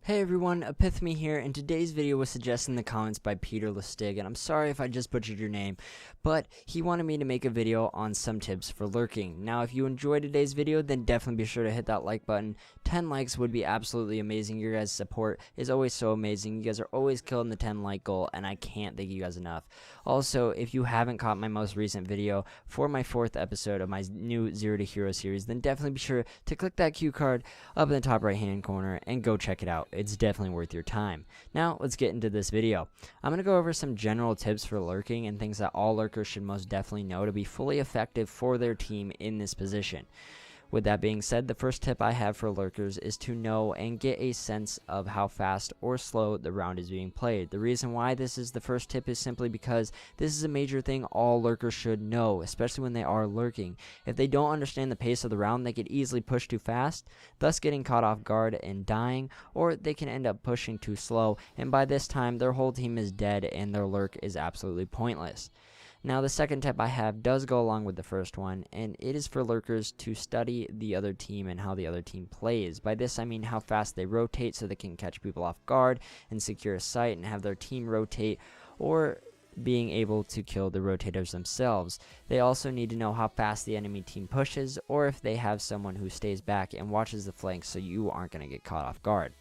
Hey everyone, Epithemy here, and today's video was suggested in the comments by Peter Lustig, and I'm sorry if I just butchered your name, but he wanted me to make a video on some tips for lurking. Now, if you enjoyed today's video, then definitely be sure to hit that like button. 10 likes would be absolutely amazing. Your guys' support is always so amazing. You guys are always killing the 10 like goal, and I can't thank you guys enough. Also, if you haven't caught my most recent video for my 4th episode of my new Zero to Hero series, then definitely be sure to click that cue card up in the top right hand corner and go check it out. It's definitely worth your time. Now, let's get into this video. I'm going to go over some general tips for lurking and things that all lurkers should most definitely know to be fully effective for their team in this position. With that being said, the first tip I have for lurkers is to know and get a sense of how fast or slow the round is being played. The reason why this is the first tip is simply because this is a major thing all lurkers should know, especially when they are lurking. If they don't understand the pace of the round, they could easily push too fast, thus getting caught off guard and dying, or they can end up pushing too slow, and by this time their whole team is dead and their lurk is absolutely pointless. Now, the second tip I have does go along with the first one, and it is for lurkers to study the other team and how the other team plays. By this, I mean how fast they rotate so they can catch people off guard and secure a site and have their team rotate, or being able to kill the rotators themselves. They also need to know how fast the enemy team pushes, or if they have someone who stays back and watches the flanks so you aren't going to get caught off guard.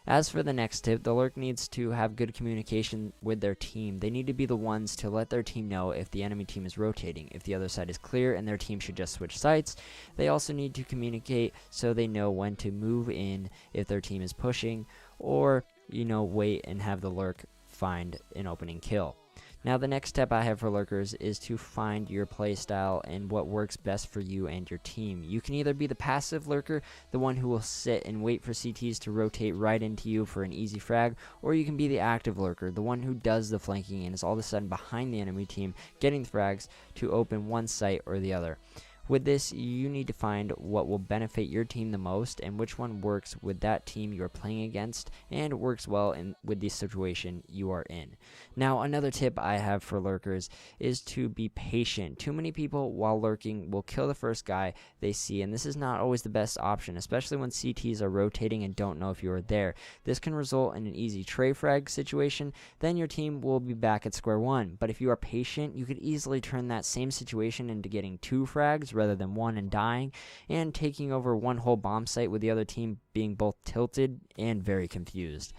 As for the next tip, the lurk needs to have good communication with their team. They need to be the ones to let their team know if the enemy team is rotating, if the other side is clear and their team should just switch sites. They also need to communicate so they know when to move in if their team is pushing, or, wait and have the lurk find an opening kill. Now, the next step I have for lurkers is to find your playstyle and what works best for you and your team. You can either be the passive lurker, the one who will sit and wait for CTs to rotate right into you for an easy frag, or you can be the active lurker, the one who does the flanking and is all of a sudden behind the enemy team, getting frags to open one site or the other. With this, you need to find what will benefit your team the most and which one works with that team you are playing against and works well with the situation you are in. Now, another tip I have for lurkers is to be patient. Too many people while lurking will kill the first guy they see, and this is not always the best option, especially when CTs are rotating and don't know if you are there. This can result in an easy tray frag situation, then your team will be back at square one. But if you are patient, you could easily turn that same situation into getting 2 frags rather than 1 and dying, and taking over one whole bomb site with the other team being both tilted and very confused.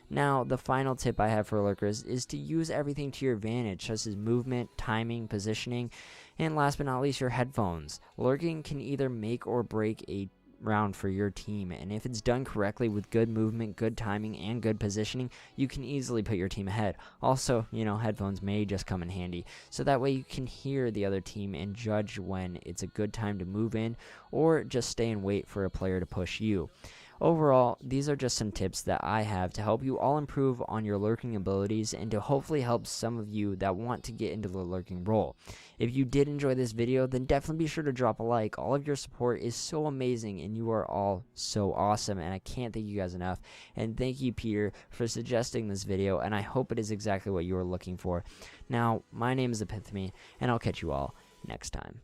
Now, the final tip I have for lurkers is to use everything to your advantage, such as movement, timing, positioning, and last but not least, your headphones. Lurking can either make or break a round for your team, and if it's done correctly with good movement, good timing, and good positioning, you can easily put your team ahead. Also, headphones may just come in handy, so that way you can hear the other team and judge when it's a good time to move in, or just stay and wait for a player to push you. Overall, these are just some tips that I have to help you all improve on your lurking abilities and to hopefully help some of you that want to get into the lurking role. If you did enjoy this video, then definitely be sure to drop a like. All of your support is so amazing and you are all so awesome, and I can't thank you guys enough. And thank you, Peter, for suggesting this video, and I hope it is exactly what you are looking for. Now, my name is Epithemy, and I'll catch you all next time.